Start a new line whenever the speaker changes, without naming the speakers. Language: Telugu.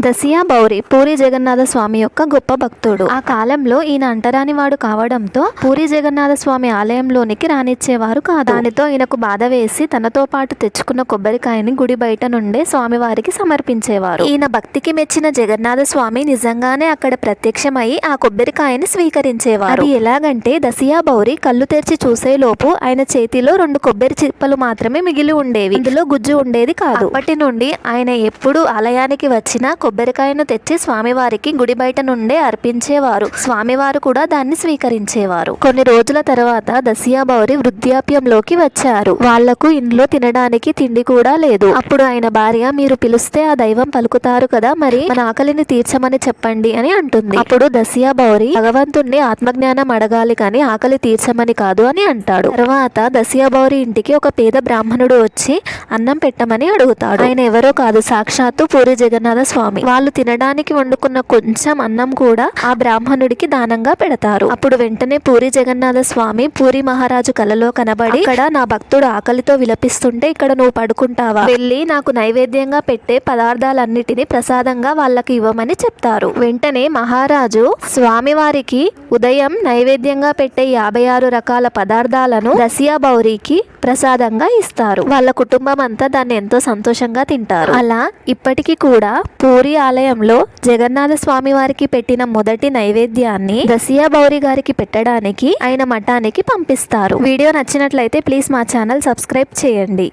దసియా బౌరి పూరి జగన్నాథ స్వామి యొక్క గొప్ప భక్తుడు. ఆ కాలంలో ఈయన అంటరాని వాడు కావడంతో పూరి జగన్నాథ స్వామి ఆలయంలోనికి రానిచ్చేవారు కాదు. దానితో ఈయనకు బాధ వేసి తనతో పాటు తెచ్చుకున్న కొబ్బరికాయని గుడి బయట నుండే స్వామివారికి సమర్పించేవారు. ఈయన భక్తికి మెచ్చిన జగన్నాథ స్వామి నిజంగానే అక్కడ ప్రత్యక్షమై ఆ కొబ్బరికాయని స్వీకరించేవారు. అది ఎలాగంటే దసియా బౌరి కళ్ళు తెరిచి చూసేలోపు ఆయన చేతిలో 2 కొబ్బరి చిప్పలు మాత్రమే మిగిలి ఉండేవి. ఇందులో గుజ్జు ఉండేది కాదు. అప్పటి నుండి ఆయన ఎప్పుడు ఆలయానికి వచ్చినా కొబ్బరికాయను తెచ్చి స్వామివారికి గుడి బయట నుండే అర్పించేవారు. స్వామివారు కూడా దాన్ని స్వీకరించేవారు. కొన్ని రోజుల తర్వాత దసియా బౌరి వృద్ధాప్యంలోకి వచ్చారు. వాళ్లకు ఇంట్లో తినడానికి తిండి కూడా లేదు. అప్పుడు ఆయన భార్య, మీరు పిలిస్తే ఆ దైవం పలుకుతారు కదా, మరి మన ఆకలిని తీర్చమని చెప్పండి అని అంటుంది. అప్పుడు దసియా బౌరి భగవంతుణ్ణి ఆత్మజ్ఞానం అడగాలి కానీ ఆకలి తీర్చమని కాదు అని అంటాడు. తర్వాత దసియా బౌరి ఇంటికి ఒక పేద బ్రాహ్మణుడు వచ్చి అన్నం పెట్టమని అడుగుతాడు. ఆయన ఎవరో కాదు, సాక్షాత్తు పూరి జగన్నాథ స్వామి. వాళ్ళు తినడానికి వండుకున్న కొంచెం అన్నం కూడా ఆ బ్రాహ్మణుడికి దానంగా పెడతారు. అప్పుడు వెంటనే పూరి జగన్నాథ స్వామి పూరి మహారాజు కలలో కనబడి, ఇక్కడ నా భక్తుడు ఆకలితో విలపిస్తుంటే ఇక్కడ నువ్వు పడుకుంటావా, వెళ్ళి నాకు నైవేద్యంగా పెట్టే పదార్థాలన్నిటినీ ప్రసాదంగా వాళ్ళకి ఇవ్వమని చెప్తారు. వెంటనే మహారాజు స్వామివారికి ఉదయం నైవేద్యంగా పెట్టే 56 రకాల పదార్థాలను దసియా బౌరికి ప్రసాదంగా ఇస్తారు. వాళ్ళ కుటుంబం అంతా దాన్ని ఎంతో సంతోషంగా తింటారు. అలా ఇప్పటికీ కూడా పూరి ఆలయంలో జగన్నాథ స్వామి వారికి పెట్టిన మొదటి నైవేద్యాన్ని దసియా బౌరి గారికి పెట్టడానికి ఆయన మఠానికి పంపిస్తారు. వీడియో నచ్చినట్లయితే ప్లీజ్ మా ఛానల్ సబ్స్క్రైబ్ చేయండి.